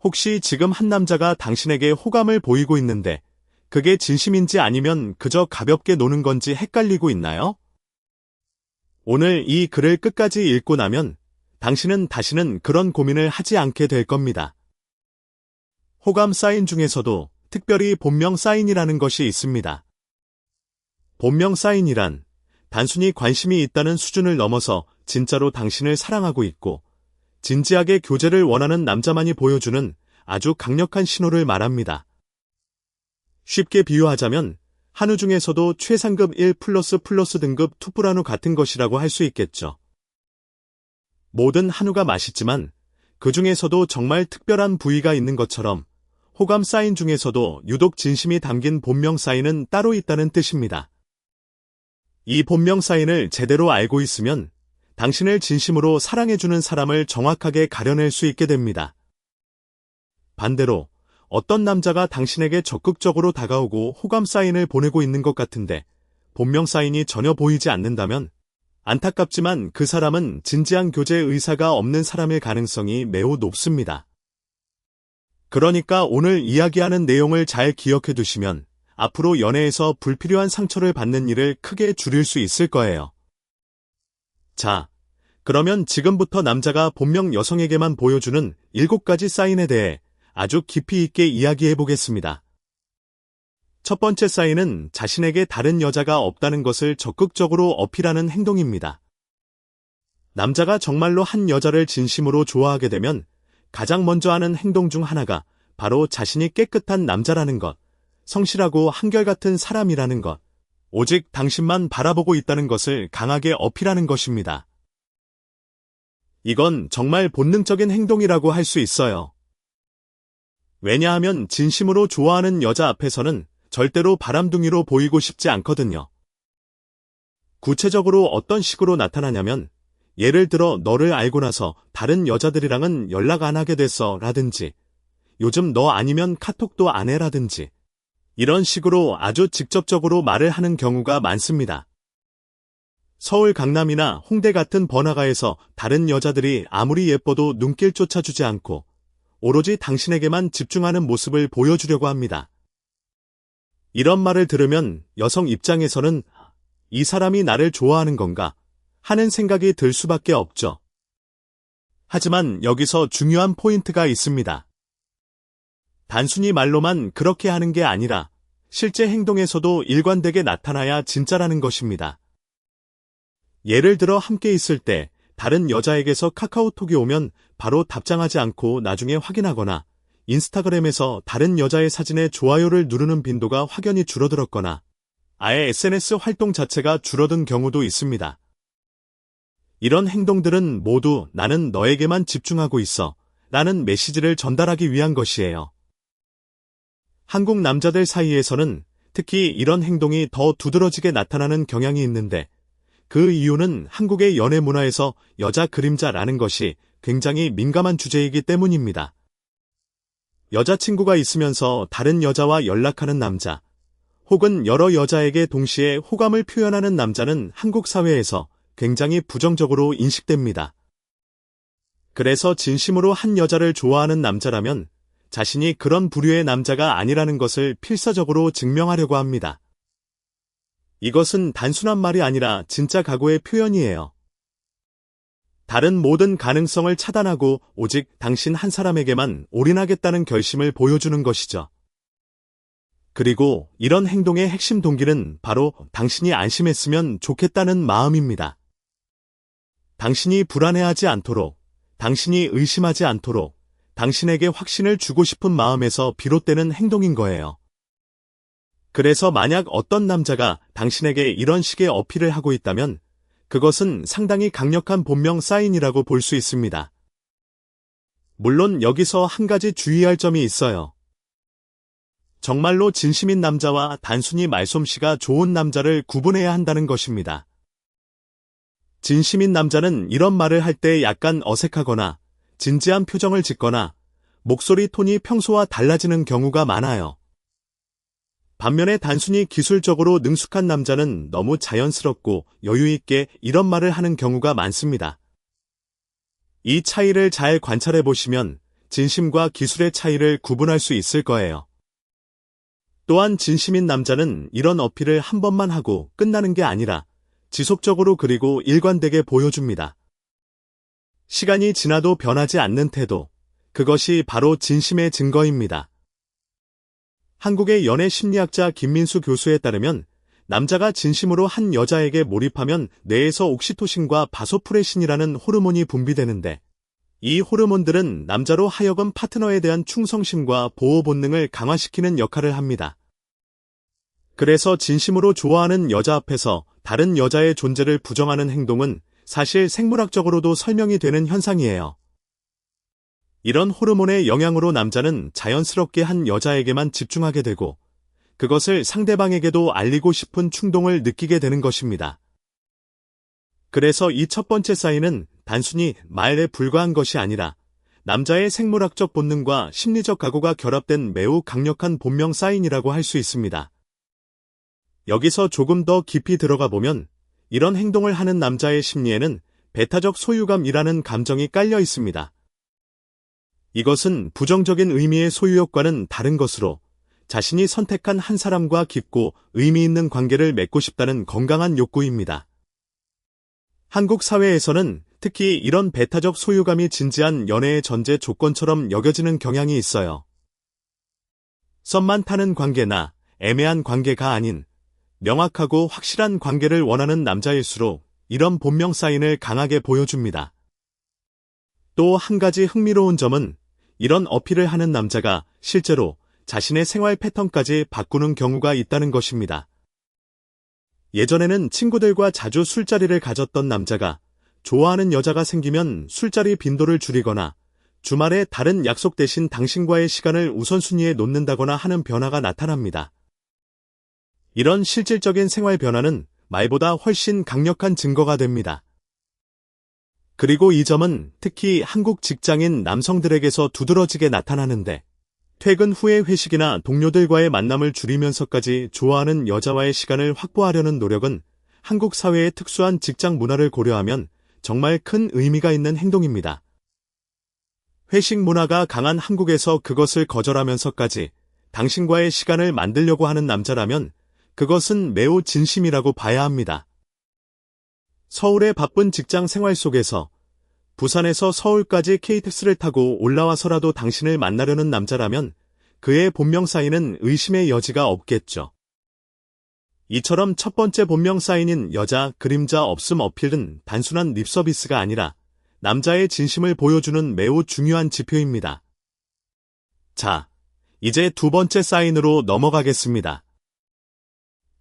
혹시 지금 한 남자가 당신에게 호감을 보이고 있는데 그게 진심인지 아니면 그저 가볍게 노는 건지 헷갈리고 있나요? 오늘 이 글을 끝까지 읽고 나면 당신은 다시는 그런 고민을 하지 않게 될 겁니다. 호감 사인 중에서도 특별히 본명 사인이라는 것이 있습니다. 본명 사인이란 단순히 관심이 있다는 수준을 넘어서 진짜로 당신을 사랑하고 있고 진지하게 교제를 원하는 남자만이 보여주는 아주 강력한 신호를 말합니다. 쉽게 비유하자면 한우 중에서도 최상급 1++ 등급 투뿔한우 같은 것이라고 할 수 있겠죠. 모든 한우가 맛있지만 그 중에서도 정말 특별한 부위가 있는 것처럼 호감 사인 중에서도 유독 진심이 담긴 본명 사인은 따로 있다는 뜻입니다. 이 본명 사인을 제대로 알고 있으면 당신을 진심으로 사랑해주는 사람을 정확하게 가려낼 수 있게 됩니다. 반대로 어떤 남자가 당신에게 적극적으로 다가오고 호감 사인을 보내고 있는 것 같은데 본명 사인이 전혀 보이지 않는다면 안타깝지만 그 사람은 진지한 교제 의사가 없는 사람일 가능성이 매우 높습니다. 그러니까 오늘 이야기하는 내용을 잘 기억해 두시면 앞으로 연애에서 불필요한 상처를 받는 일을 크게 줄일 수 있을 거예요. 자, 그러면 지금부터 남자가 본명 여성에게만 보여주는 7가지 사인에 대해 아주 깊이 있게 이야기해 보겠습니다. 첫 번째 사인은 자신에게 다른 여자가 없다는 것을 적극적으로 어필하는 행동입니다. 남자가 정말로 한 여자를 진심으로 좋아하게 되면 가장 먼저 하는 행동 중 하나가 바로 자신이 깨끗한 남자라는 것, 성실하고 한결같은 사람이라는 것, 오직 당신만 바라보고 있다는 것을 강하게 어필하는 것입니다. 이건 정말 본능적인 행동이라고 할 수 있어요. 왜냐하면 진심으로 좋아하는 여자 앞에서는 절대로 바람둥이로 보이고 싶지 않거든요. 구체적으로 어떤 식으로 나타나냐면 예를 들어 너를 알고 나서 다른 여자들이랑은 연락 안 하게 됐어 라든지 요즘 너 아니면 카톡도 안 해 라든지 이런 식으로 아주 직접적으로 말을 하는 경우가 많습니다. 서울 강남이나 홍대 같은 번화가에서 다른 여자들이 아무리 예뻐도 눈길 쫓아주지 않고 오로지 당신에게만 집중하는 모습을 보여주려고 합니다. 이런 말을 들으면 여성 입장에서는 이 사람이 나를 좋아하는 건가 하는 생각이 들 수밖에 없죠. 하지만 여기서 중요한 포인트가 있습니다. 단순히 말로만 그렇게 하는 게 아니라 실제 행동에서도 일관되게 나타나야 진짜라는 것입니다. 예를 들어 함께 있을 때 다른 여자에게서 카카오톡이 오면 바로 답장하지 않고 나중에 확인하거나 인스타그램에서 다른 여자의 사진에 좋아요를 누르는 빈도가 확연히 줄어들었거나 아예 SNS 활동 자체가 줄어든 경우도 있습니다. 이런 행동들은 모두 나는 너에게만 집중하고 있어 라는 메시지를 전달하기 위한 것이에요. 한국 남자들 사이에서는 특히 이런 행동이 더 두드러지게 나타나는 경향이 있는데 그 이유는 한국의 연애 문화에서 여자 그림자라는 것이 굉장히 민감한 주제이기 때문입니다. 여자친구가 있으면서 다른 여자와 연락하는 남자, 혹은 여러 여자에게 동시에 호감을 표현하는 남자는 한국 사회에서 굉장히 부정적으로 인식됩니다. 그래서 진심으로 한 여자를 좋아하는 남자라면 자신이 그런 부류의 남자가 아니라는 것을 필사적으로 증명하려고 합니다. 이것은 단순한 말이 아니라 진짜 각오의 표현이에요. 다른 모든 가능성을 차단하고 오직 당신 한 사람에게만 올인하겠다는 결심을 보여주는 것이죠. 그리고 이런 행동의 핵심 동기는 바로 당신이 안심했으면 좋겠다는 마음입니다. 당신이 불안해하지 않도록, 당신이 의심하지 않도록, 당신에게 확신을 주고 싶은 마음에서 비롯되는 행동인 거예요. 그래서 만약 어떤 남자가 당신에게 이런 식의 어필을 하고 있다면 그것은 상당히 강력한 본명 사인이라고 볼 수 있습니다. 물론 여기서 한 가지 주의할 점이 있어요. 정말로 진심인 남자와 단순히 말솜씨가 좋은 남자를 구분해야 한다는 것입니다. 진심인 남자는 이런 말을 할 때 약간 어색하거나 진지한 표정을 짓거나 목소리 톤이 평소와 달라지는 경우가 많아요. 반면에 단순히 기술적으로 능숙한 남자는 너무 자연스럽고 여유있게 이런 말을 하는 경우가 많습니다. 이 차이를 잘 관찰해 보시면 진심과 기술의 차이를 구분할 수 있을 거예요. 또한 진심인 남자는 이런 어필을 한 번만 하고 끝나는 게 아니라 지속적으로 그리고 일관되게 보여줍니다. 시간이 지나도 변하지 않는 태도, 그것이 바로 진심의 증거입니다. 한국의 연애 심리학자 김민수 교수에 따르면 남자가 진심으로 한 여자에게 몰입하면 뇌에서 옥시토신과 바소프레신이라는 호르몬이 분비되는데 이 호르몬들은 남자로 하여금 파트너에 대한 충성심과 보호 본능을 강화시키는 역할을 합니다. 그래서 진심으로 좋아하는 여자 앞에서 다른 여자의 존재를 부정하는 행동은 사실 생물학적으로도 설명이 되는 현상이에요. 이런 호르몬의 영향으로 남자는 자연스럽게 한 여자에게만 집중하게 되고 그것을 상대방에게도 알리고 싶은 충동을 느끼게 되는 것입니다. 그래서 이 첫 번째 사인은 단순히 말에 불과한 것이 아니라 남자의 생물학적 본능과 심리적 각오가 결합된 매우 강력한 본명 사인이라고 할 수 있습니다. 여기서 조금 더 깊이 들어가 보면 이런 행동을 하는 남자의 심리에는 배타적 소유감이라는 감정이 깔려 있습니다. 이것은 부정적인 의미의 소유욕과는 다른 것으로 자신이 선택한 한 사람과 깊고 의미 있는 관계를 맺고 싶다는 건강한 욕구입니다. 한국 사회에서는 특히 이런 배타적 소유감이 진지한 연애의 전제 조건처럼 여겨지는 경향이 있어요. 썸만 타는 관계나 애매한 관계가 아닌 명확하고 확실한 관계를 원하는 남자일수록 이런 본명 사인을 강하게 보여줍니다. 또 한 가지 흥미로운 점은 이런 어필을 하는 남자가 실제로 자신의 생활 패턴까지 바꾸는 경우가 있다는 것입니다. 예전에는 친구들과 자주 술자리를 가졌던 남자가 좋아하는 여자가 생기면 술자리 빈도를 줄이거나 주말에 다른 약속 대신 당신과의 시간을 우선순위에 놓는다거나 하는 변화가 나타납니다. 이런 실질적인 생활 변화는 말보다 훨씬 강력한 증거가 됩니다. 그리고 이 점은 특히 한국 직장인 남성들에게서 두드러지게 나타나는데 퇴근 후의 회식이나 동료들과의 만남을 줄이면서까지 좋아하는 여자와의 시간을 확보하려는 노력은 한국 사회의 특수한 직장 문화를 고려하면 정말 큰 의미가 있는 행동입니다. 회식 문화가 강한 한국에서 그것을 거절하면서까지 당신과의 시간을 만들려고 하는 남자라면 그것은 매우 진심이라고 봐야 합니다. 서울의 바쁜 직장 생활 속에서 부산에서 서울까지 KTX를 타고 올라와서라도 당신을 만나려는 남자라면 그의 본명 사인은 의심의 여지가 없겠죠. 이처럼 첫 번째 본명 사인인 여자 그림자 없음 어필은 단순한 립서비스가 아니라 남자의 진심을 보여주는 매우 중요한 지표입니다. 자, 이제 두 번째 사인으로 넘어가겠습니다.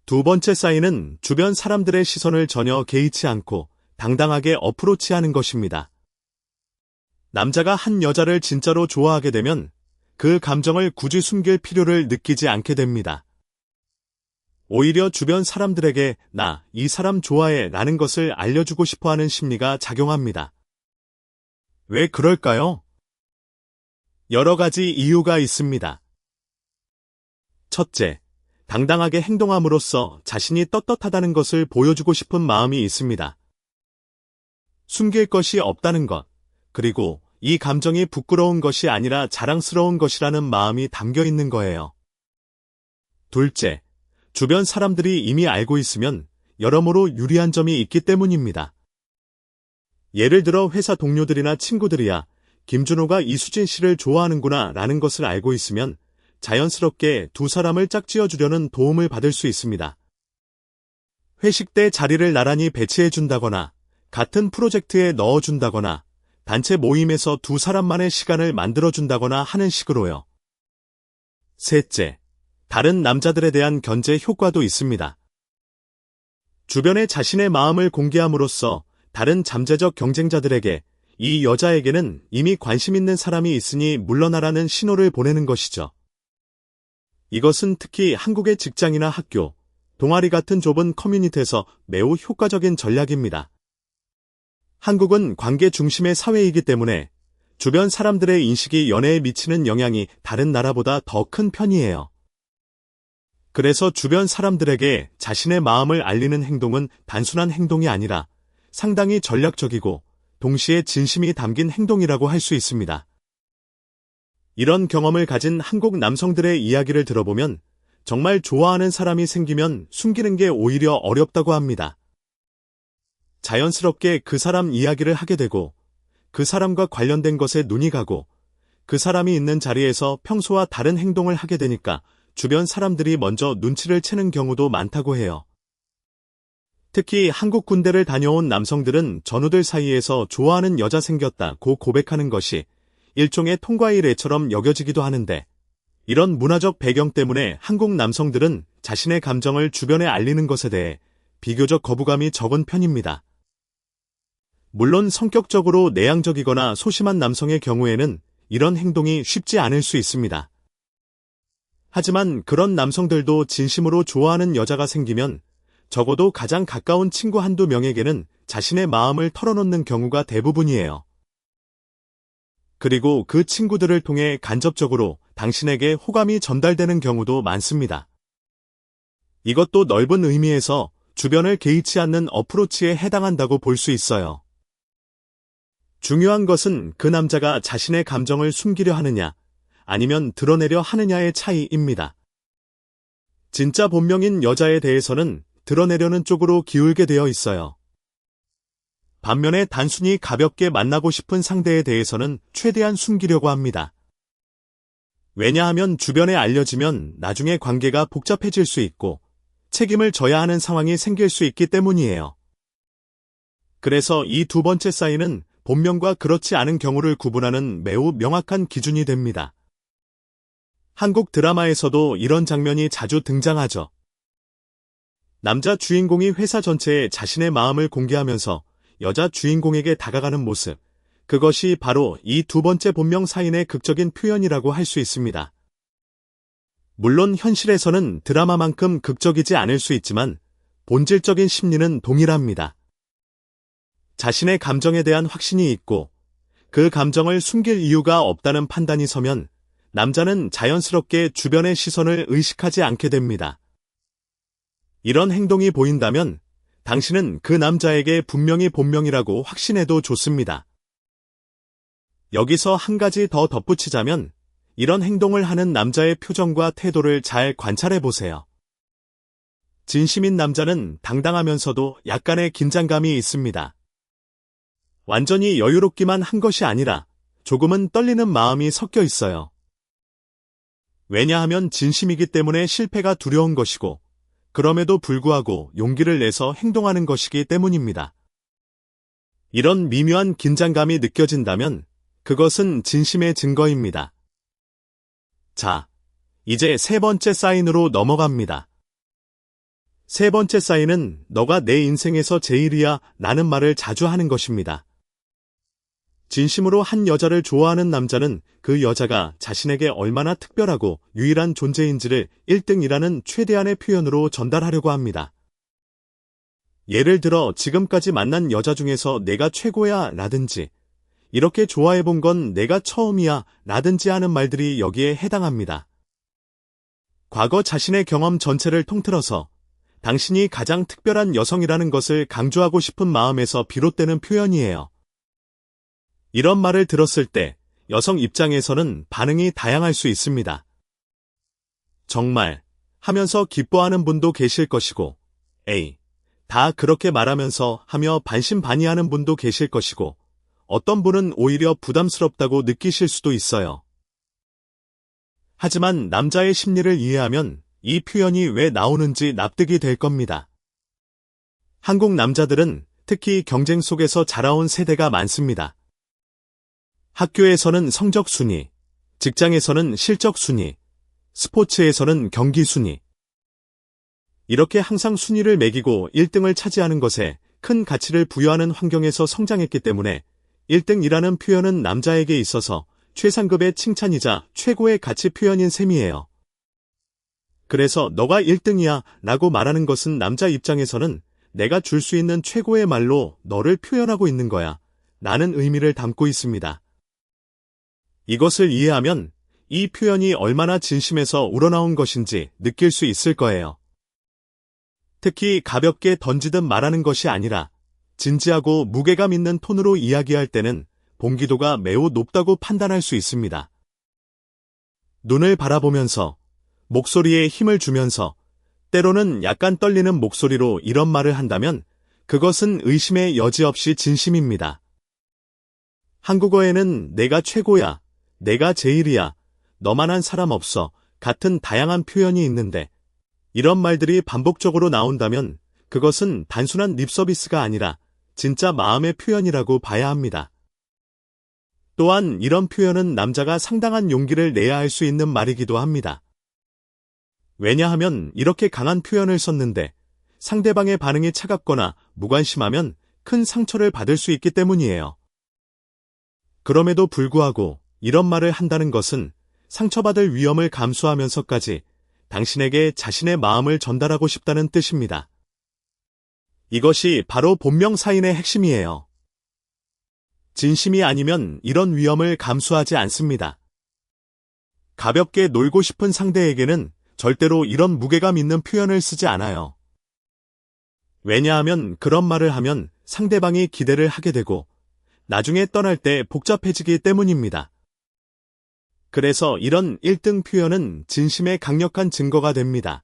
두 번째 사인은 주변 사람들의 시선을 전혀 개의치 않고 당당하게 어프로치하는 것입니다. 남자가 한 여자를 진짜로 좋아하게 되면 그 감정을 굳이 숨길 필요를 느끼지 않게 됩니다. 오히려 주변 사람들에게 나 이 사람 좋아해 라는 것을 알려주고 싶어하는 심리가 작용합니다. 왜 그럴까요? 여러 가지 이유가 있습니다. 첫째, 당당하게 행동함으로써 자신이 떳떳하다는 것을 보여주고 싶은 마음이 있습니다. 숨길 것이 없다는 것, 그리고 이 감정이 부끄러운 것이 아니라 자랑스러운 것이라는 마음이 담겨 있는 거예요. 둘째, 주변 사람들이 이미 알고 있으면 여러모로 유리한 점이 있기 때문입니다. 예를 들어 회사 동료들이나 친구들이야 김준호가 이수진 씨를 좋아하는구나 라는 것을 알고 있으면 자연스럽게 두 사람을 짝지어주려는 도움을 받을 수 있습니다. 회식 때 자리를 나란히 배치해준다거나 같은 프로젝트에 넣어준다거나 단체 모임에서 두 사람만의 시간을 만들어준다거나 하는 식으로요. 셋째, 다른 남자들에 대한 견제 효과도 있습니다. 주변에 자신의 마음을 공개함으로써 다른 잠재적 경쟁자들에게 이 여자에게는 이미 관심 있는 사람이 있으니 물러나라는 신호를 보내는 것이죠. 이것은 특히 한국의 직장이나 학교, 동아리 같은 좁은 커뮤니티에서 매우 효과적인 전략입니다. 한국은 관계 중심의 사회이기 때문에 주변 사람들의 인식이 연애에 미치는 영향이 다른 나라보다 더 큰 편이에요. 그래서 주변 사람들에게 자신의 마음을 알리는 행동은 단순한 행동이 아니라 상당히 전략적이고 동시에 진심이 담긴 행동이라고 할 수 있습니다. 이런 경험을 가진 한국 남성들의 이야기를 들어보면 정말 좋아하는 사람이 생기면 숨기는 게 오히려 어렵다고 합니다. 자연스럽게 그 사람 이야기를 하게 되고 그 사람과 관련된 것에 눈이 가고 그 사람이 있는 자리에서 평소와 다른 행동을 하게 되니까 주변 사람들이 먼저 눈치를 채는 경우도 많다고 해요. 특히 한국 군대를 다녀온 남성들은 전우들 사이에서 좋아하는 여자 생겼다고 고백하는 것이 일종의 통과의 예처럼 여겨지기도 하는데 이런 문화적 배경 때문에 한국 남성들은 자신의 감정을 주변에 알리는 것에 대해 비교적 거부감이 적은 편입니다. 물론 성격적으로 내향적이거나 소심한 남성의 경우에는 이런 행동이 쉽지 않을 수 있습니다. 하지만 그런 남성들도 진심으로 좋아하는 여자가 생기면 적어도 가장 가까운 친구 한두 명에게는 자신의 마음을 털어놓는 경우가 대부분이에요. 그리고 그 친구들을 통해 간접적으로 당신에게 호감이 전달되는 경우도 많습니다. 이것도 넓은 의미에서 주변을 개의치 않는 어프로치에 해당한다고 볼 수 있어요. 중요한 것은 그 남자가 자신의 감정을 숨기려 하느냐, 아니면 드러내려 하느냐의 차이입니다. 진짜 본명인 여자에 대해서는 드러내려는 쪽으로 기울게 되어 있어요. 반면에 단순히 가볍게 만나고 싶은 상대에 대해서는 최대한 숨기려고 합니다. 왜냐하면 주변에 알려지면 나중에 관계가 복잡해질 수 있고 책임을 져야 하는 상황이 생길 수 있기 때문이에요. 그래서 이 두 번째 사인은 본명과 그렇지 않은 경우를 구분하는 매우 명확한 기준이 됩니다. 한국 드라마에서도 이런 장면이 자주 등장하죠. 남자 주인공이 회사 전체에 자신의 마음을 공개하면서 여자 주인공에게 다가가는 모습, 그것이 바로 이 두 번째 본명 사인의 극적인 표현이라고 할 수 있습니다. 물론 현실에서는 드라마만큼 극적이지 않을 수 있지만 본질적인 심리는 동일합니다. 자신의 감정에 대한 확신이 있고 그 감정을 숨길 이유가 없다는 판단이 서면 남자는 자연스럽게 주변의 시선을 의식하지 않게 됩니다. 이런 행동이 보인다면 당신은 그 남자에게 분명히 본명이라고 확신해도 좋습니다. 여기서 한 가지 더 덧붙이자면 이런 행동을 하는 남자의 표정과 태도를 잘 관찰해 보세요. 진심인 남자는 당당하면서도 약간의 긴장감이 있습니다. 완전히 여유롭기만 한 것이 아니라 조금은 떨리는 마음이 섞여 있어요. 왜냐하면 진심이기 때문에 실패가 두려운 것이고 그럼에도 불구하고 용기를 내서 행동하는 것이기 때문입니다. 이런 미묘한 긴장감이 느껴진다면 그것은 진심의 증거입니다. 자, 이제 세 번째 사인으로 넘어갑니다. 세 번째 사인은 너가 내 인생에서 제일이야 라는 말을 자주 하는 것입니다. 진심으로 한 여자를 좋아하는 남자는 그 여자가 자신에게 얼마나 특별하고 유일한 존재인지를 1등이라는 최대한의 표현으로 전달하려고 합니다. 예를 들어 지금까지 만난 여자 중에서 내가 최고야 라든지 이렇게 좋아해본 건 내가 처음이야 라든지 하는 말들이 여기에 해당합니다. 과거 자신의 경험 전체를 통틀어서 당신이 가장 특별한 여성이라는 것을 강조하고 싶은 마음에서 비롯되는 표현이에요. 이런 말을 들었을 때 여성 입장에서는 반응이 다양할 수 있습니다. 정말 하면서 기뻐하는 분도 계실 것이고 에이, 다 그렇게 말하면서 하며 반신반의하는 분도 계실 것이고 어떤 분은 오히려 부담스럽다고 느끼실 수도 있어요. 하지만 남자의 심리를 이해하면 이 표현이 왜 나오는지 납득이 될 겁니다. 한국 남자들은 특히 경쟁 속에서 자라온 세대가 많습니다. 학교에서는 성적 순위, 직장에서는 실적 순위, 스포츠에서는 경기 순위. 이렇게 항상 순위를 매기고 1등을 차지하는 것에 큰 가치를 부여하는 환경에서 성장했기 때문에 1등이라는 표현은 남자에게 있어서 최상급의 칭찬이자 최고의 가치 표현인 셈이에요. 그래서 너가 1등이야 라고 말하는 것은 남자 입장에서는 내가 줄 수 있는 최고의 말로 너를 표현하고 있는 거야 라는 의미를 담고 있습니다. 이것을 이해하면 이 표현이 얼마나 진심에서 우러나온 것인지 느낄 수 있을 거예요. 특히 가볍게 던지듯 말하는 것이 아니라 진지하고 무게감 있는 톤으로 이야기할 때는 본기도가 매우 높다고 판단할 수 있습니다. 눈을 바라보면서 목소리에 힘을 주면서 때로는 약간 떨리는 목소리로 이런 말을 한다면 그것은 의심의 여지 없이 진심입니다. 한국어에는 내가 최고야, 내가 제일이야, 너만한 사람 없어 같은 다양한 표현이 있는데 이런 말들이 반복적으로 나온다면 그것은 단순한 립서비스가 아니라 진짜 마음의 표현이라고 봐야 합니다. 또한 이런 표현은 남자가 상당한 용기를 내야 할 수 있는 말이기도 합니다. 왜냐하면 이렇게 강한 표현을 썼는데 상대방의 반응이 차갑거나 무관심하면 큰 상처를 받을 수 있기 때문이에요. 그럼에도 불구하고 이런 말을 한다는 것은 상처받을 위험을 감수하면서까지 당신에게 자신의 마음을 전달하고 싶다는 뜻입니다. 이것이 바로 본명 사인의 핵심이에요. 진심이 아니면 이런 위험을 감수하지 않습니다. 가볍게 놀고 싶은 상대에게는 절대로 이런 무게감 있는 표현을 쓰지 않아요. 왜냐하면 그런 말을 하면 상대방이 기대를 하게 되고 나중에 떠날 때 복잡해지기 때문입니다. 그래서 이런 1등 표현은 진심의 강력한 증거가 됩니다.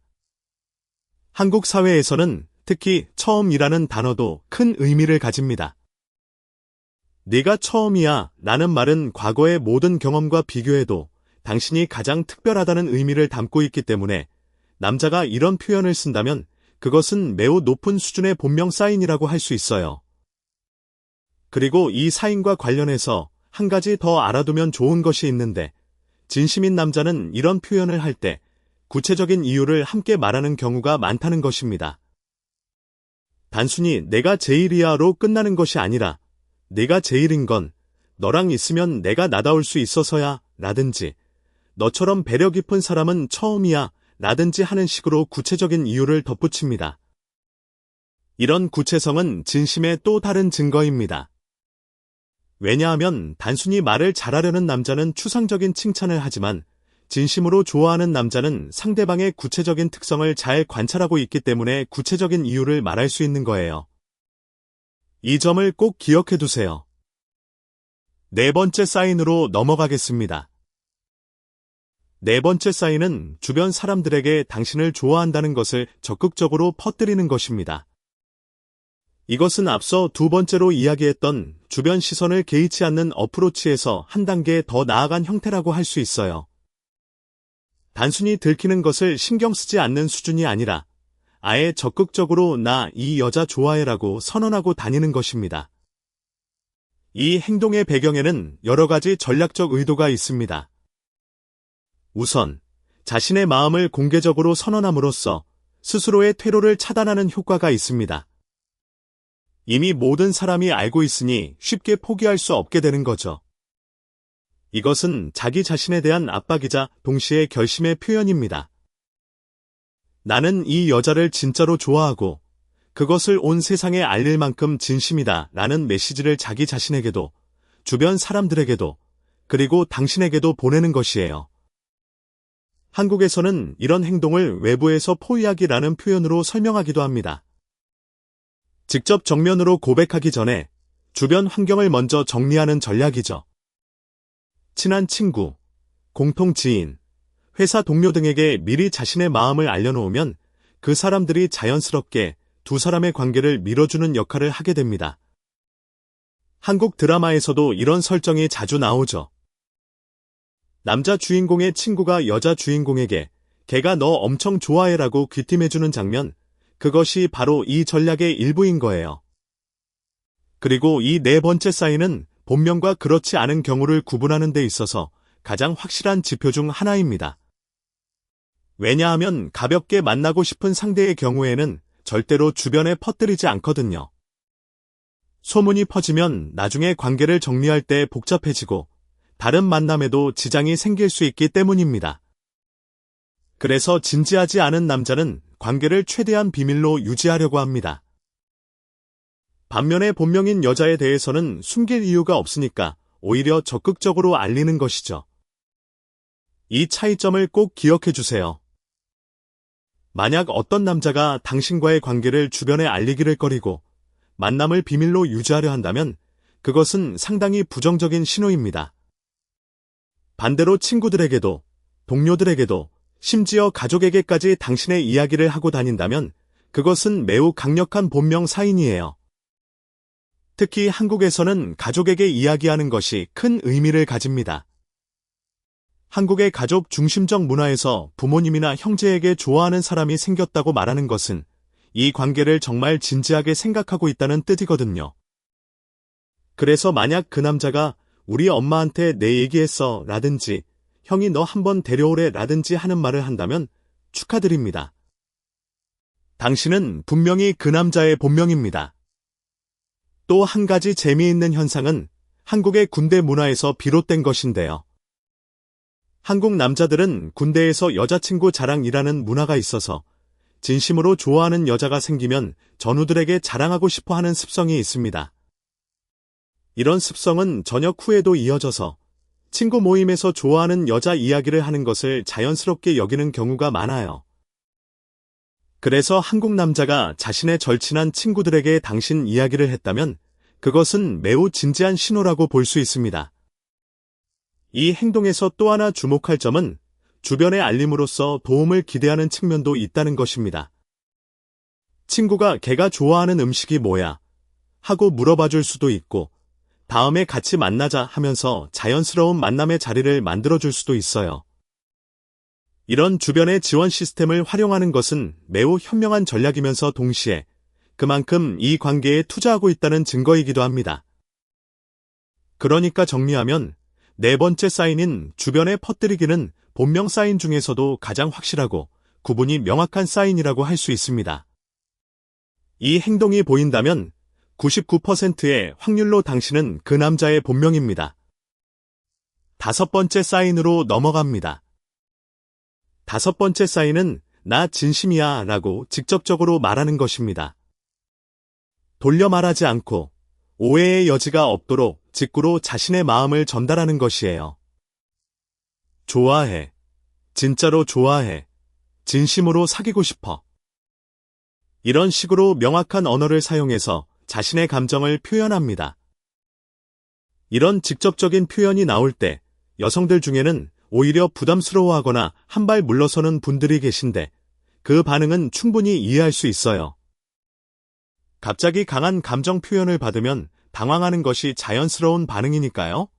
한국 사회에서는 특히 처음이라는 단어도 큰 의미를 가집니다. 네가 처음이야 라는 말은 과거의 모든 경험과 비교해도 당신이 가장 특별하다는 의미를 담고 있기 때문에 남자가 이런 표현을 쓴다면 그것은 매우 높은 수준의 본명 사인이라고 할 수 있어요. 그리고 이 사인과 관련해서 한 가지 더 알아두면 좋은 것이 있는데 진심인 남자는 이런 표현을 할 때 구체적인 이유를 함께 말하는 경우가 많다는 것입니다. 단순히 내가 제일이야로 끝나는 것이 아니라 내가 제일인 건 너랑 있으면 내가 나다울 수 있어서야 라든지 너처럼 배려 깊은 사람은 처음이야 라든지 하는 식으로 구체적인 이유를 덧붙입니다. 이런 구체성은 진심의 또 다른 증거입니다. 왜냐하면 단순히 말을 잘하려는 남자는 추상적인 칭찬을 하지만 진심으로 좋아하는 남자는 상대방의 구체적인 특성을 잘 관찰하고 있기 때문에 구체적인 이유를 말할 수 있는 거예요. 이 점을 꼭 기억해 두세요. 네 번째 사인으로 넘어가겠습니다. 네 번째 사인은 주변 사람들에게 당신을 좋아한다는 것을 적극적으로 퍼뜨리는 것입니다. 이것은 앞서 두 번째로 이야기했던 주변 시선을 개의치 않는 어프로치에서 한 단계 더 나아간 형태라고 할 수 있어요. 단순히 들키는 것을 신경 쓰지 않는 수준이 아니라 아예 적극적으로 나 이 여자 좋아해라고 선언하고 다니는 것입니다. 이 행동의 배경에는 여러 가지 전략적 의도가 있습니다. 우선 자신의 마음을 공개적으로 선언함으로써 스스로의 퇴로를 차단하는 효과가 있습니다. 이미 모든 사람이 알고 있으니 쉽게 포기할 수 없게 되는 거죠. 이것은 자기 자신에 대한 압박이자 동시에 결심의 표현입니다. 나는 이 여자를 진짜로 좋아하고 그것을 온 세상에 알릴 만큼 진심이다 라는 메시지를 자기 자신에게도 주변 사람들에게도 그리고 당신에게도 보내는 것이에요. 한국에서는 이런 행동을 외부에서 포위하기라는 표현으로 설명하기도 합니다. 직접 정면으로 고백하기 전에 주변 환경을 먼저 정리하는 전략이죠. 친한 친구, 공통 지인, 회사 동료 등에게 미리 자신의 마음을 알려놓으면 그 사람들이 자연스럽게 두 사람의 관계를 밀어주는 역할을 하게 됩니다. 한국 드라마에서도 이런 설정이 자주 나오죠. 남자 주인공의 친구가 여자 주인공에게 걔가 너 엄청 좋아해라고 귀띔해주는 장면, 그것이 바로 이 전략의 일부인 거예요. 그리고 이 네 번째 사인은 본명과 그렇지 않은 경우를 구분하는 데 있어서 가장 확실한 지표 중 하나입니다. 왜냐하면 가볍게 만나고 싶은 상대의 경우에는 절대로 주변에 퍼뜨리지 않거든요. 소문이 퍼지면 나중에 관계를 정리할 때 복잡해지고 다른 만남에도 지장이 생길 수 있기 때문입니다. 그래서 진지하지 않은 남자는 관계를 최대한 비밀로 유지하려고 합니다. 반면에 본명인 여자에 대해서는 숨길 이유가 없으니까 오히려 적극적으로 알리는 것이죠. 이 차이점을 꼭 기억해 주세요. 만약 어떤 남자가 당신과의 관계를 주변에 알리기를 꺼리고 만남을 비밀로 유지하려 한다면 그것은 상당히 부정적인 신호입니다. 반대로 친구들에게도 동료들에게도, 심지어 가족에게까지 당신의 이야기를 하고 다닌다면 그것은 매우 강력한 본명 사인이에요. 특히 한국에서는 가족에게 이야기하는 것이 큰 의미를 가집니다. 한국의 가족 중심적 문화에서 부모님이나 형제에게 좋아하는 사람이 생겼다고 말하는 것은 이 관계를 정말 진지하게 생각하고 있다는 뜻이거든요. 그래서 만약 그 남자가 우리 엄마한테 내 얘기했어 라든지 형이 너 한번 데려오래 라든지 하는 말을 한다면 축하드립니다. 당신은 분명히 그 남자의 본명입니다. 또 한 가지 재미있는 현상은 한국의 군대 문화에서 비롯된 것인데요. 한국 남자들은 군대에서 여자친구 자랑이라는 문화가 있어서 진심으로 좋아하는 여자가 생기면 전우들에게 자랑하고 싶어 하는 습성이 있습니다. 이런 습성은 전역 후에도 이어져서 친구 모임에서 좋아하는 여자 이야기를 하는 것을 자연스럽게 여기는 경우가 많아요. 그래서 한국 남자가 자신의 절친한 친구들에게 당신 이야기를 했다면 그것은 매우 진지한 신호라고 볼 수 있습니다. 이 행동에서 또 하나 주목할 점은 주변에 알림으로써 도움을 기대하는 측면도 있다는 것입니다. 친구가 걔가 좋아하는 음식이 뭐야? 하고 물어봐 줄 수도 있고 다음에 같이 만나자 하면서 자연스러운 만남의 자리를 만들어줄 수도 있어요. 이런 주변의 지원 시스템을 활용하는 것은 매우 현명한 전략이면서 동시에 그만큼 이 관계에 투자하고 있다는 증거이기도 합니다. 그러니까 정리하면 네 번째 사인인 주변에 퍼뜨리기는 본명 사인 중에서도 가장 확실하고 구분이 명확한 사인이라고 할 수 있습니다. 이 행동이 보인다면 99%의 확률로 당신은 그 남자의 본명입니다. 다섯 번째 사인으로 넘어갑니다. 다섯 번째 사인은 나 진심이야 라고 직접적으로 말하는 것입니다. 돌려 말하지 않고 오해의 여지가 없도록 직구로 자신의 마음을 전달하는 것이에요. 좋아해. 진짜로 좋아해. 진심으로 사귀고 싶어. 이런 식으로 명확한 언어를 사용해서 자신의 감정을 표현합니다. 이런 직접적인 표현이 나올 때 여성들 중에는 오히려 부담스러워하거나 한 발 물러서는 분들이 계신데 그 반응은 충분히 이해할 수 있어요. 갑자기 강한 감정 표현을 받으면 당황하는 것이 자연스러운 반응이니까요.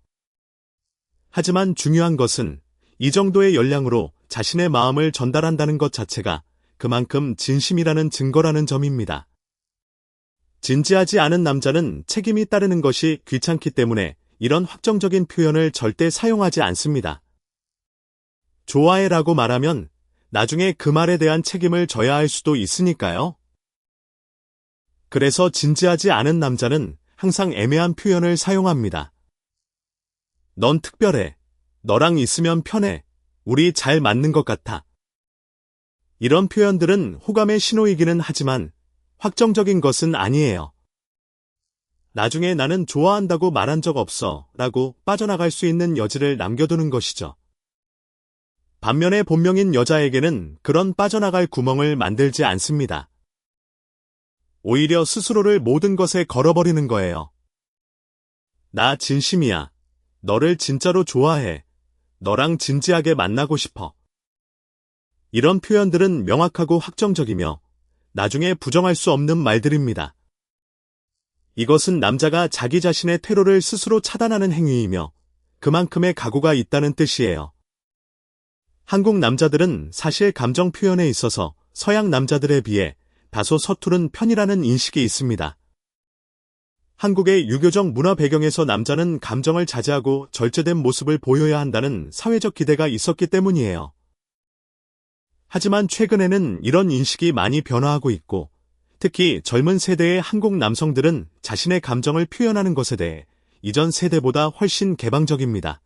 하지만 중요한 것은 이 정도의 열량으로 자신의 마음을 전달한다는 것 자체가 그만큼 진심이라는 증거라는 점입니다. 진지하지 않은 남자는 책임이 따르는 것이 귀찮기 때문에 이런 확정적인 표현을 절대 사용하지 않습니다. 좋아해라고 말하면 나중에 그 말에 대한 책임을 져야 할 수도 있으니까요. 그래서 진지하지 않은 남자는 항상 애매한 표현을 사용합니다. 넌 특별해. 너랑 있으면 편해. 우리 잘 맞는 것 같아. 이런 표현들은 호감의 신호이기는 하지만 확정적인 것은 아니에요. 나중에 나는 좋아한다고 말한 적 없어 라고 빠져나갈 수 있는 여지를 남겨두는 것이죠. 반면에 본명인 여자에게는 그런 빠져나갈 구멍을 만들지 않습니다. 오히려 스스로를 모든 것에 걸어버리는 거예요. 나 진심이야. 너를 진짜로 좋아해. 너랑 진지하게 만나고 싶어. 이런 표현들은 명확하고 확정적이며 나중에 부정할 수 없는 말들입니다. 이것은 남자가 자기 자신의 퇴로를 스스로 차단하는 행위이며 그만큼의 각오가 있다는 뜻이에요. 한국 남자들은 사실 감정 표현에 있어서 서양 남자들에 비해 다소 서투른 편이라는 인식이 있습니다. 한국의 유교적 문화 배경에서 남자는 감정을 자제하고 절제된 모습을 보여야 한다는 사회적 기대가 있었기 때문이에요. 하지만 최근에는 이런 인식이 많이 변화하고 있고 특히 젊은 세대의 한국 남성들은 자신의 감정을 표현하는 것에 대해 이전 세대보다 훨씬 개방적입니다.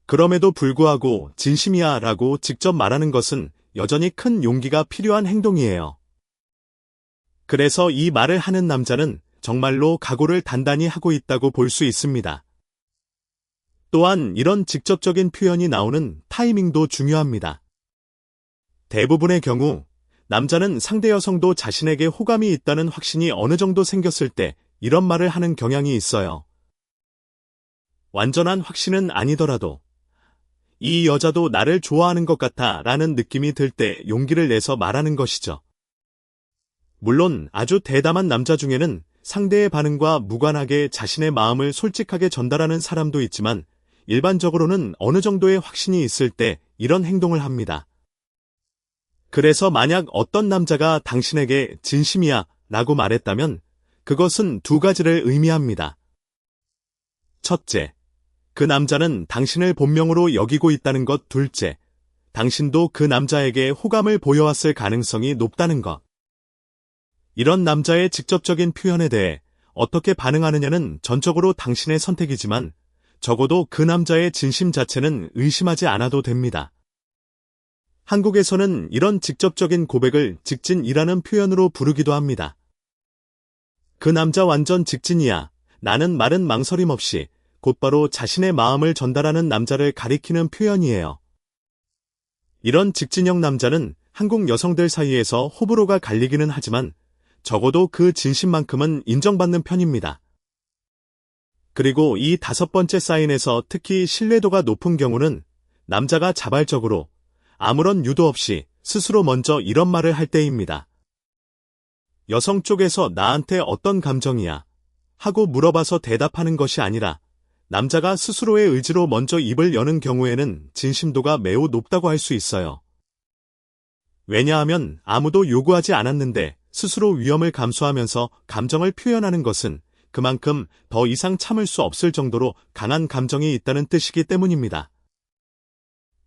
그럼에도 불구하고 진심이야 라고 직접 말하는 것은 여전히 큰 용기가 필요한 행동이에요. 그래서 이 말을 하는 남자는 정말로 각오를 단단히 하고 있다고 볼 수 있습니다. 또한 이런 직접적인 표현이 나오는 타이밍도 중요합니다. 대부분의 경우 남자는 상대 여성도 자신에게 호감이 있다는 확신이 어느 정도 생겼을 때 이런 말을 하는 경향이 있어요. 완전한 확신은 아니더라도 이 여자도 나를 좋아하는 것 같아 라는 느낌이 들 때 용기를 내서 말하는 것이죠. 물론 아주 대담한 남자 중에는 상대의 반응과 무관하게 자신의 마음을 솔직하게 전달하는 사람도 있지만 일반적으로는 어느 정도의 확신이 있을 때 이런 행동을 합니다. 그래서 만약 어떤 남자가 당신에게 진심이야 라고 말했다면 그것은 두 가지를 의미합니다. 첫째, 그 남자는 당신을 본명으로 여기고 있다는 것. 둘째, 당신도 그 남자에게 호감을 보여왔을 가능성이 높다는 것. 이런 남자의 직접적인 표현에 대해 어떻게 반응하느냐는 전적으로 당신의 선택이지만 적어도 그 남자의 진심 자체는 의심하지 않아도 됩니다. 한국에서는 이런 직접적인 고백을 직진이라는 표현으로 부르기도 합니다. 그 남자 완전 직진이야. 나는 말은 망설임 없이 곧바로 자신의 마음을 전달하는 남자를 가리키는 표현이에요. 이런 직진형 남자는 한국 여성들 사이에서 호불호가 갈리기는 하지만 적어도 그 진심만큼은 인정받는 편입니다. 그리고 이 다섯 번째 사인에서 특히 신뢰도가 높은 경우는 남자가 자발적으로 아무런 유도 없이 스스로 먼저 이런 말을 할 때입니다. 여성 쪽에서 나한테 어떤 감정이야? 하고 물어봐서 대답하는 것이 아니라 남자가 스스로의 의지로 먼저 입을 여는 경우에는 진심도가 매우 높다고 할 수 있어요. 왜냐하면 아무도 요구하지 않았는데 스스로 위험을 감수하면서 감정을 표현하는 것은 그만큼 더 이상 참을 수 없을 정도로 강한 감정이 있다는 뜻이기 때문입니다.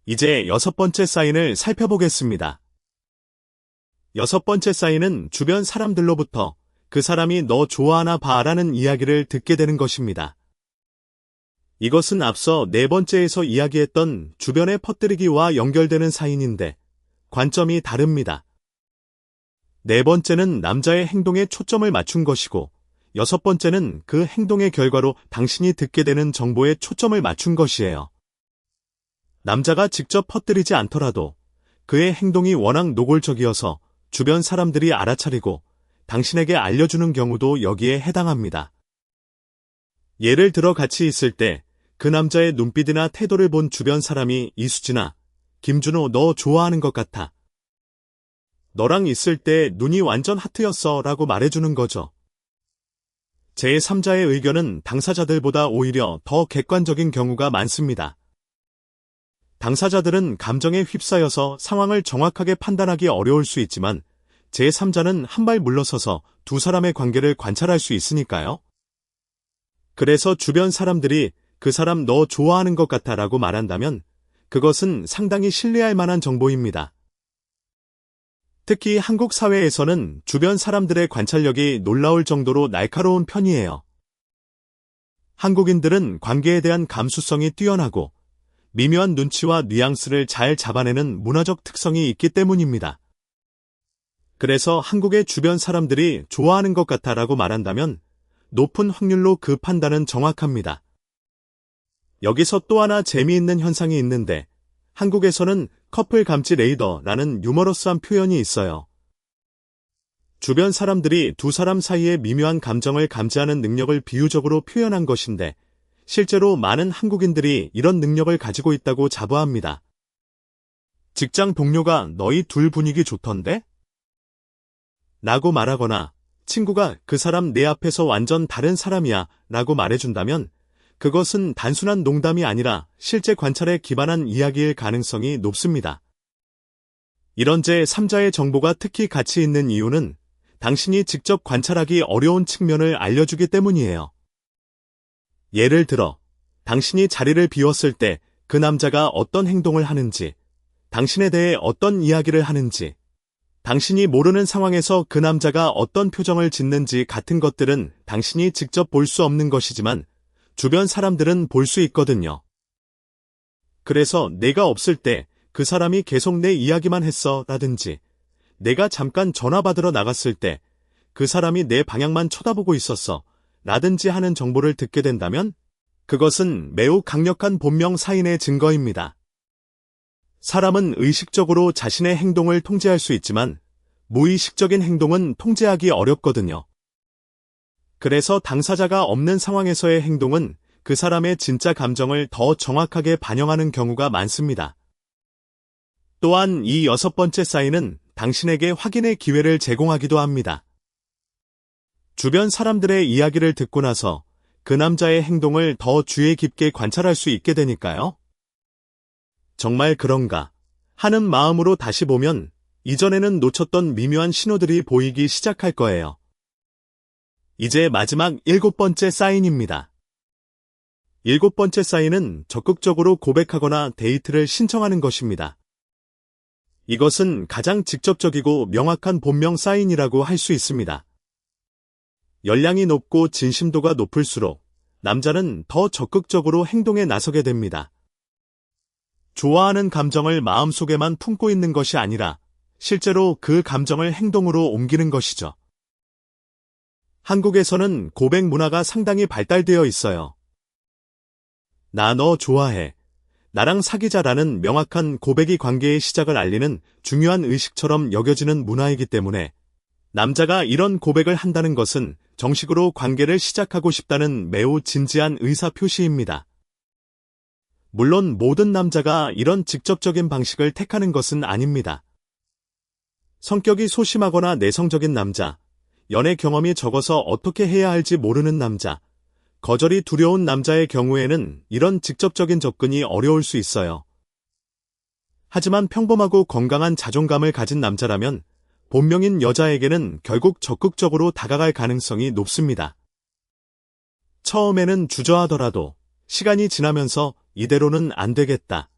이제 여섯 번째 사인을 살펴보겠습니다. 여섯 번째 사인은 주변 사람들로부터 그 사람이 너 좋아하나 봐 라는 이야기를 듣게 되는 것입니다. 이것은 앞서 네 번째에서 이야기했던 주변에 퍼뜨리기와 연결되는 사인인데 관점이 다릅니다. 네 번째는 남자의 행동에 초점을 맞춘 것이고 여섯 번째는 그 행동의 결과로 당신이 듣게 되는 정보에 초점을 맞춘 것이에요. 남자가 직접 퍼뜨리지 않더라도 그의 행동이 워낙 노골적이어서 주변 사람들이 알아차리고 당신에게 알려주는 경우도 여기에 해당합니다. 예를 들어 같이 있을 때 그 남자의 눈빛이나 태도를 본 주변 사람이 이수진아, 김준호 너 좋아하는 것 같아. 너랑 있을 때 눈이 완전 하트였어 라고 말해주는 거죠. 제3자의 의견은 당사자들보다 오히려 더 객관적인 경우가 많습니다. 당사자들은 감정에 휩싸여서 상황을 정확하게 판단하기 어려울 수 있지만 제3자는 한 발 물러서서 두 사람의 관계를 관찰할 수 있으니까요. 그래서 주변 사람들이 그 사람 너 좋아하는 것 같아 라고 말한다면 그것은 상당히 신뢰할 만한 정보입니다. 특히 한국 사회에서는 주변 사람들의 관찰력이 놀라울 정도로 날카로운 편이에요. 한국인들은 관계에 대한 감수성이 뛰어나고 미묘한 눈치와 뉘앙스를 잘 잡아내는 문화적 특성이 있기 때문입니다. 그래서 한국의 주변 사람들이 좋아하는 것 같아 라고 말한다면 높은 확률로 그 판단은 정확합니다. 여기서 또 하나 재미있는 현상이 있는데 한국에서는 커플 감지 레이더라는 유머러스한 표현이 있어요. 주변 사람들이 두 사람 사이의 미묘한 감정을 감지하는 능력을 비유적으로 표현한 것인데 실제로 많은 한국인들이 이런 능력을 가지고 있다고 자부합니다. 직장 동료가 너희 둘 분위기 좋던데? 라고 말하거나 친구가 그 사람 내 앞에서 완전 다른 사람이야 라고 말해준다면 그것은 단순한 농담이 아니라 실제 관찰에 기반한 이야기일 가능성이 높습니다. 이런 제3자의 정보가 특히 가치 있는 이유는 당신이 직접 관찰하기 어려운 측면을 알려주기 때문이에요. 예를 들어, 당신이 자리를 비웠을 때 그 남자가 어떤 행동을 하는지, 당신에 대해 어떤 이야기를 하는지, 당신이 모르는 상황에서 그 남자가 어떤 표정을 짓는지 같은 것들은 당신이 직접 볼 수 없는 것이지만 주변 사람들은 볼 수 있거든요. 그래서 내가 없을 때 그 사람이 계속 내 이야기만 했어 라든지 내가 잠깐 전화 받으러 나갔을 때 그 사람이 내 방향만 쳐다보고 있었어 라든지 하는 정보를 듣게 된다면 그것은 매우 강력한 본명 사인의 증거입니다. 사람은 의식적으로 자신의 행동을 통제할 수 있지만 무의식적인 행동은 통제하기 어렵거든요. 그래서 당사자가 없는 상황에서의 행동은 그 사람의 진짜 감정을 더 정확하게 반영하는 경우가 많습니다. 또한 이 6번째 사인은 당신에게 확인의 기회를 제공하기도 합니다. 주변 사람들의 이야기를 듣고 나서 그 남자의 행동을 더 주의 깊게 관찰할 수 있게 되니까요. 정말 그런가 하는 마음으로 다시 보면 이전에는 놓쳤던 미묘한 신호들이 보이기 시작할 거예요. 이제 마지막 7번째 사인입니다. 7번째 사인은 적극적으로 고백하거나 데이트를 신청하는 것입니다. 이것은 가장 직접적이고 명확한 본명 사인이라고 할 수 있습니다. 열량이 높고 진심도가 높을수록 남자는 더 적극적으로 행동에 나서게 됩니다. 좋아하는 감정을 마음속에만 품고 있는 것이 아니라 실제로 그 감정을 행동으로 옮기는 것이죠. 한국에서는 고백 문화가 상당히 발달되어 있어요. 나 너 좋아해. 나랑 사귀자라는 명확한 고백이 관계의 시작을 알리는 중요한 의식처럼 여겨지는 문화이기 때문에 남자가 이런 고백을 한다는 것은 정식으로 관계를 시작하고 싶다는 매우 진지한 의사 표시입니다. 물론 모든 남자가 이런 직접적인 방식을 택하는 것은 아닙니다. 성격이 소심하거나 내성적인 남자, 연애 경험이 적어서 어떻게 해야 할지 모르는 남자, 거절이 두려운 남자의 경우에는 이런 직접적인 접근이 어려울 수 있어요. 하지만 평범하고 건강한 자존감을 가진 남자라면 본명인 여자에게는 결국 적극적으로 다가갈 가능성이 높습니다. 처음에는 주저하더라도 시간이 지나면서 이대로는 안 되겠다,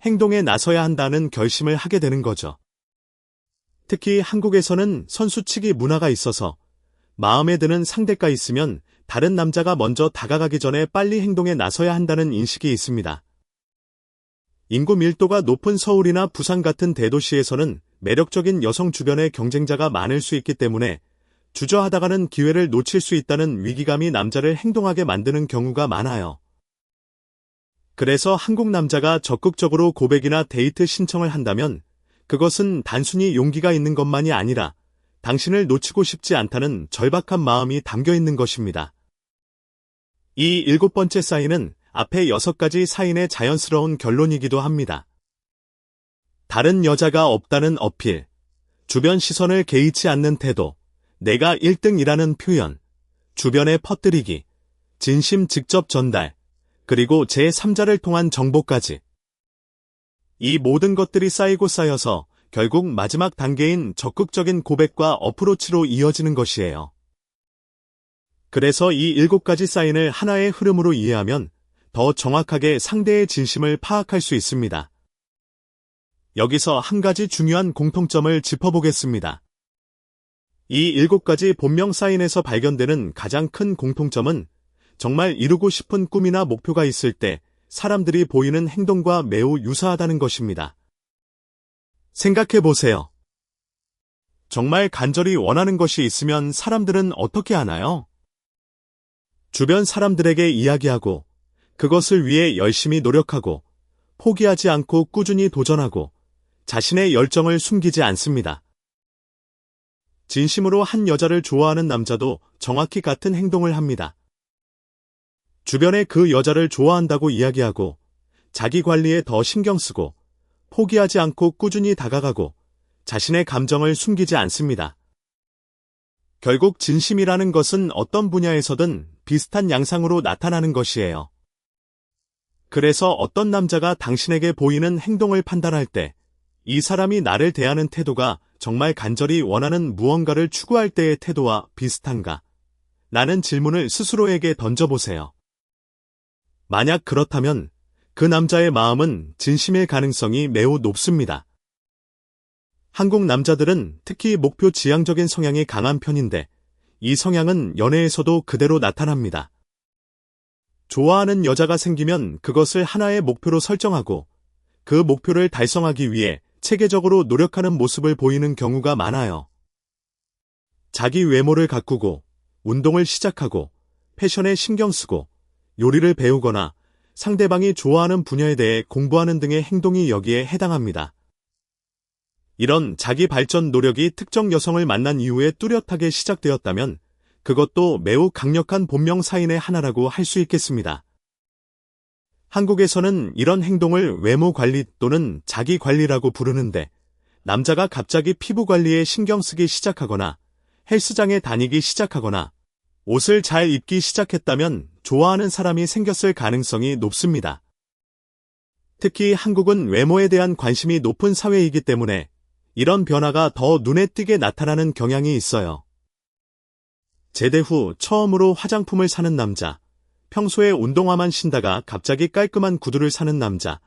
행동에 나서야 한다는 결심을 하게 되는 거죠. 특히 한국에서는 선수치기 문화가 있어서 마음에 드는 상대가 있으면 다른 남자가 먼저 다가가기 전에 빨리 행동에 나서야 한다는 인식이 있습니다. 인구 밀도가 높은 서울이나 부산 같은 대도시에서는 매력적인 여성 주변에 경쟁자가 많을 수 있기 때문에 주저하다가는 기회를 놓칠 수 있다는 위기감이 남자를 행동하게 만드는 경우가 많아요. 그래서 한국 남자가 적극적으로 고백이나 데이트 신청을 한다면 그것은 단순히 용기가 있는 것만이 아니라 당신을 놓치고 싶지 않다는 절박한 마음이 담겨 있는 것입니다. 이 7번째 사인은 앞에 6가지 사인의 자연스러운 결론이기도 합니다. 다른 여자가 없다는 어필, 주변 시선을 개의치 않는 태도, 내가 1등이라는 표현, 주변에 퍼뜨리기, 진심 직접 전달, 그리고 제3자를 통한 정보까지. 이 모든 것들이 쌓이고 쌓여서 결국 마지막 단계인 적극적인 고백과 어프로치로 이어지는 것이에요. 그래서 이 7가지 사인을 하나의 흐름으로 이해하면 더 정확하게 상대의 진심을 파악할 수 있습니다. 여기서 한 가지 중요한 공통점을 짚어보겠습니다. 이 7가지 본명 사인에서 발견되는 가장 큰 공통점은 정말 이루고 싶은 꿈이나 목표가 있을 때 사람들이 보이는 행동과 매우 유사하다는 것입니다. 생각해보세요. 정말 간절히 원하는 것이 있으면 사람들은 어떻게 하나요? 주변 사람들에게 이야기하고 그것을 위해 열심히 노력하고 포기하지 않고 꾸준히 도전하고 자신의 열정을 숨기지 않습니다. 진심으로 한 여자를 좋아하는 남자도 정확히 같은 행동을 합니다. 주변에 그 여자를 좋아한다고 이야기하고 자기 관리에 더 신경 쓰고 포기하지 않고 꾸준히 다가가고 자신의 감정을 숨기지 않습니다. 결국 진심이라는 것은 어떤 분야에서든 비슷한 양상으로 나타나는 것이에요. 그래서 어떤 남자가 당신에게 보이는 행동을 판단할 때 이 사람이 나를 대하는 태도가 정말 간절히 원하는 무언가를 추구할 때의 태도와 비슷한가? 라는 질문을 스스로에게 던져보세요. 만약 그렇다면 그 남자의 마음은 진심일 가능성이 매우 높습니다. 한국 남자들은 특히 목표 지향적인 성향이 강한 편인데 이 성향은 연애에서도 그대로 나타납니다. 좋아하는 여자가 생기면 그것을 하나의 목표로 설정하고 그 목표를 달성하기 위해 체계적으로 노력하는 모습을 보이는 경우가 많아요. 자기 외모를 가꾸고 운동을 시작하고 패션에 신경 쓰고 요리를 배우거나 상대방이 좋아하는 분야에 대해 공부하는 등의 행동이 여기에 해당합니다. 이런 자기 발전 노력이 특정 여성을 만난 이후에 뚜렷하게 시작되었다면 그것도 매우 강력한 본명 사인의 하나라고 할 수 있겠습니다. 한국에서는 이런 행동을 외모 관리 또는 자기 관리라고 부르는데, 남자가 갑자기 피부 관리에 신경 쓰기 시작하거나 헬스장에 다니기 시작하거나 옷을 잘 입기 시작했다면 좋아하는 사람이 생겼을 가능성이 높습니다. 특히 한국은 외모에 대한 관심이 높은 사회이기 때문에 이런 변화가 더 눈에 띄게 나타나는 경향이 있어요. 제대 후 처음으로 화장품을 사는 남자, 평소에 운동화만 신다가 갑자기 깔끔한 구두를 사는 남자,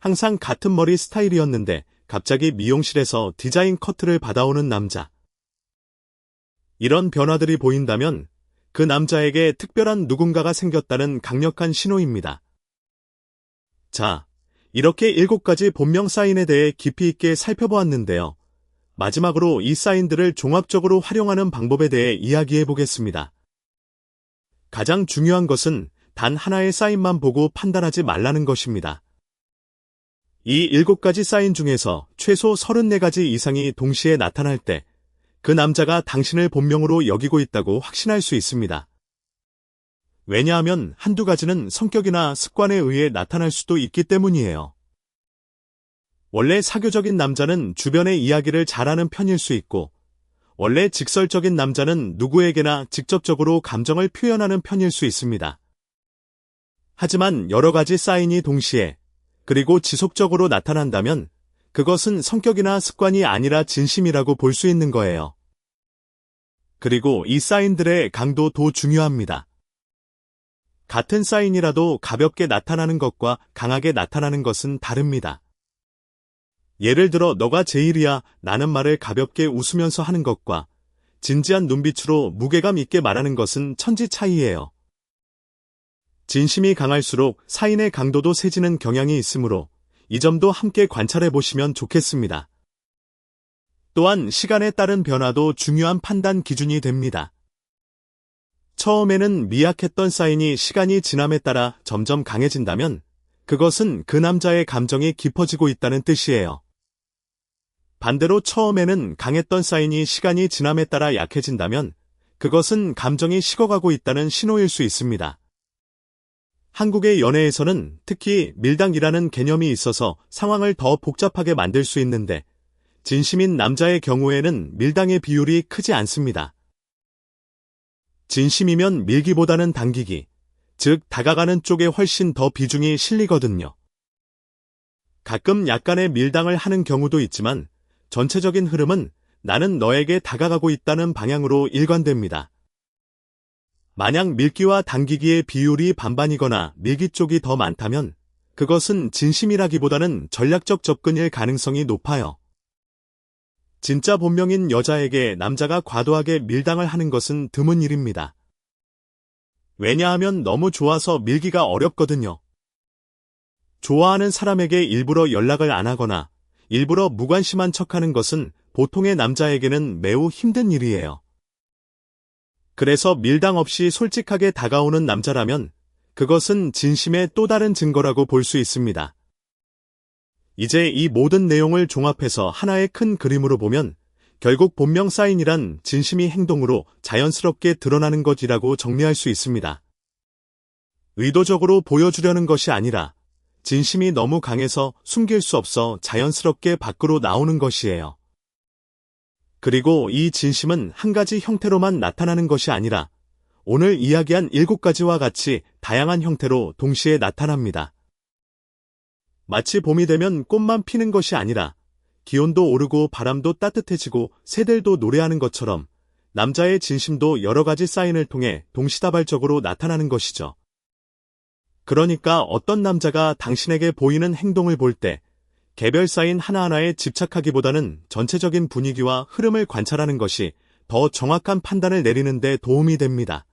항상 같은 머리 스타일이었는데 갑자기 미용실에서 디자인 커트를 받아오는 남자. 이런 변화들이 보인다면 그 남자에게 특별한 누군가가 생겼다는 강력한 신호입니다. 자, 이렇게 7가지 본명 사인에 대해 깊이 있게 살펴보았는데요. 마지막으로 이 사인들을 종합적으로 활용하는 방법에 대해 이야기해 보겠습니다. 가장 중요한 것은 단 하나의 사인만 보고 판단하지 말라는 것입니다. 이 7가지 사인 중에서 최소 34가지 이상이 동시에 나타날 때 그 남자가 당신을 본명으로 여기고 있다고 확신할 수 있습니다. 왜냐하면 한두 가지는 성격이나 습관에 의해 나타날 수도 있기 때문이에요. 원래 사교적인 남자는 주변의 이야기를 잘하는 편일 수 있고, 원래 직설적인 남자는 누구에게나 직접적으로 감정을 표현하는 편일 수 있습니다. 하지만 여러 가지 사인이 동시에 그리고 지속적으로 나타난다면 그것은 성격이나 습관이 아니라 진심이라고 볼 수 있는 거예요. 그리고 이 사인들의 강도도 중요합니다. 같은 사인이라도 가볍게 나타나는 것과 강하게 나타나는 것은 다릅니다. 예를 들어 너가 제일이야 라는 말을 가볍게 웃으면서 하는 것과 진지한 눈빛으로 무게감 있게 말하는 것은 천지 차이예요. 진심이 강할수록 사인의 강도도 세지는 경향이 있으므로 이 점도 함께 관찰해 보시면 좋겠습니다. 또한 시간에 따른 변화도 중요한 판단 기준이 됩니다. 처음에는 미약했던 사인이 시간이 지남에 따라 점점 강해진다면 그것은 그 남자의 감정이 깊어지고 있다는 뜻이에요. 반대로 처음에는 강했던 사인이 시간이 지남에 따라 약해진다면 그것은 감정이 식어가고 있다는 신호일 수 있습니다. 한국의 연애에서는 특히 밀당이라는 개념이 있어서 상황을 더 복잡하게 만들 수 있는데 진심인 남자의 경우에는 밀당의 비율이 크지 않습니다. 진심이면 밀기보다는 당기기, 즉 다가가는 쪽에 훨씬 더 비중이 실리거든요. 가끔 약간의 밀당을 하는 경우도 있지만 전체적인 흐름은 나는 너에게 다가가고 있다는 방향으로 일관됩니다. 만약 밀기와 당기기의 비율이 반반이거나 밀기 쪽이 더 많다면 그것은 진심이라기보다는 전략적 접근일 가능성이 높아요. 진짜 본명인 여자에게 남자가 과도하게 밀당을 하는 것은 드문 일입니다. 왜냐하면 너무 좋아서 밀기가 어렵거든요. 좋아하는 사람에게 일부러 연락을 안 하거나 일부러 무관심한 척하는 것은 보통의 남자에게는 매우 힘든 일이에요. 그래서 밀당 없이 솔직하게 다가오는 남자라면 그것은 진심의 또 다른 증거라고 볼 수 있습니다. 이제 이 모든 내용을 종합해서 하나의 큰 그림으로 보면 결국 본명 사인이란 진심이 행동으로 자연스럽게 드러나는 것이라고 정리할 수 있습니다. 의도적으로 보여주려는 것이 아니라 진심이 너무 강해서 숨길 수 없어 자연스럽게 밖으로 나오는 것이에요. 그리고 이 진심은 한 가지 형태로만 나타나는 것이 아니라 오늘 이야기한 7가지와 같이 다양한 형태로 동시에 나타납니다. 마치 봄이 되면 꽃만 피는 것이 아니라 기온도 오르고 바람도 따뜻해지고 새들도 노래하는 것처럼 남자의 진심도 여러 가지 사인을 통해 동시다발적으로 나타나는 것이죠. 그러니까 어떤 남자가 당신에게 보이는 행동을 볼 때 개별 사인 하나하나에 집착하기보다는 전체적인 분위기와 흐름을 관찰하는 것이 더 정확한 판단을 내리는 데 도움이 됩니다.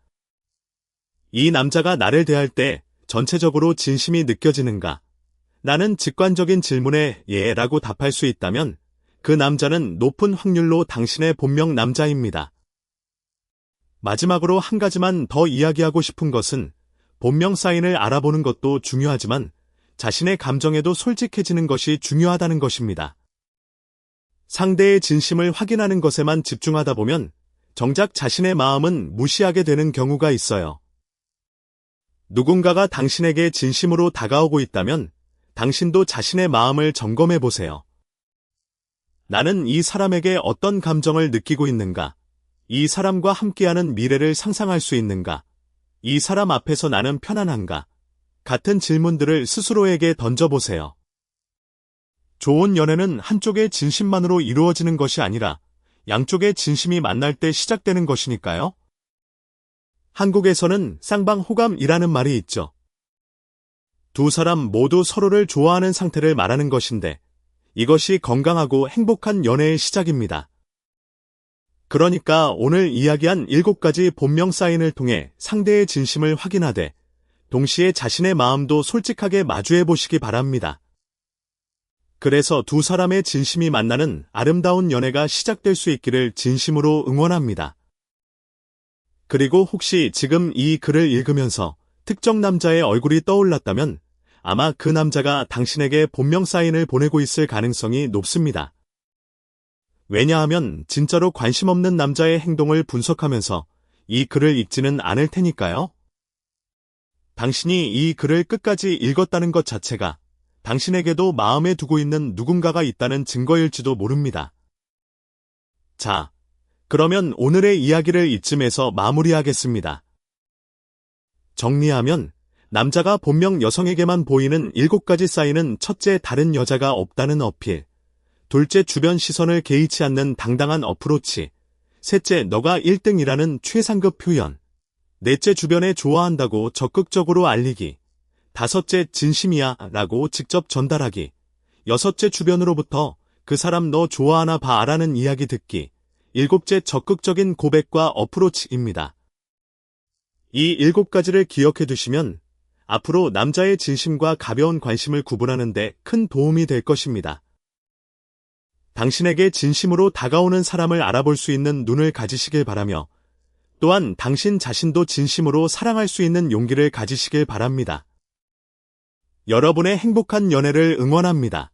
이 남자가 나를 대할 때 전체적으로 진심이 느껴지는가? 나는 직관적인 질문에 예 라고 답할 수 있다면 그 남자는 높은 확률로 당신의 본명 남자입니다. 마지막으로 한 가지만 더 이야기하고 싶은 것은 본명 사인을 알아보는 것도 중요하지만 자신의 감정에도 솔직해지는 것이 중요하다는 것입니다. 상대의 진심을 확인하는 것에만 집중하다 보면 정작 자신의 마음은 무시하게 되는 경우가 있어요. 누군가가 당신에게 진심으로 다가오고 있다면 당신도 자신의 마음을 점검해 보세요. 나는 이 사람에게 어떤 감정을 느끼고 있는가? 이 사람과 함께하는 미래를 상상할 수 있는가? 이 사람 앞에서 나는 편안한가? 같은 질문들을 스스로에게 던져보세요. 좋은 연애는 한쪽의 진심만으로 이루어지는 것이 아니라 양쪽의 진심이 만날 때 시작되는 것이니까요. 한국에서는 쌍방호감이라는 말이 있죠. 두 사람 모두 서로를 좋아하는 상태를 말하는 것인데 이것이 건강하고 행복한 연애의 시작입니다. 그러니까 오늘 이야기한 7가지 본명 사인을 통해 상대의 진심을 확인하되 동시에 자신의 마음도 솔직하게 마주해 보시기 바랍니다. 그래서 두 사람의 진심이 만나는 아름다운 연애가 시작될 수 있기를 진심으로 응원합니다. 그리고 혹시 지금 이 글을 읽으면서 특정 남자의 얼굴이 떠올랐다면 아마 그 남자가 당신에게 본명 사인을 보내고 있을 가능성이 높습니다. 왜냐하면 진짜로 관심 없는 남자의 행동을 분석하면서 이 글을 읽지는 않을 테니까요. 당신이 이 글을 끝까지 읽었다는 것 자체가 당신에게도 마음에 두고 있는 누군가가 있다는 증거일지도 모릅니다. 자, 그러면 오늘의 이야기를 이쯤에서 마무리하겠습니다. 정리하면 남자가 본명 여성에게만 보이는 7가지 사인은 첫째, 다른 여자가 없다는 어필. 둘째, 주변 시선을 개의치 않는 당당한 어프로치. 셋째, 너가 1등이라는 최상급 표현. 넷째, 주변에 좋아한다고 적극적으로 알리기. 다섯째, 진심이야 라고 직접 전달하기. 여섯째, 주변으로부터 그 사람 너 좋아하나 봐 라는 이야기 듣기. 일곱째, 적극적인 고백과 어프로치입니다. 이 7가지를 기억해 두시면 앞으로 남자의 진심과 가벼운 관심을 구분하는 데 큰 도움이 될 것입니다. 당신에게 진심으로 다가오는 사람을 알아볼 수 있는 눈을 가지시길 바라며 또한 당신 자신도 진심으로 사랑할 수 있는 용기를 가지시길 바랍니다. 여러분의 행복한 연애를 응원합니다.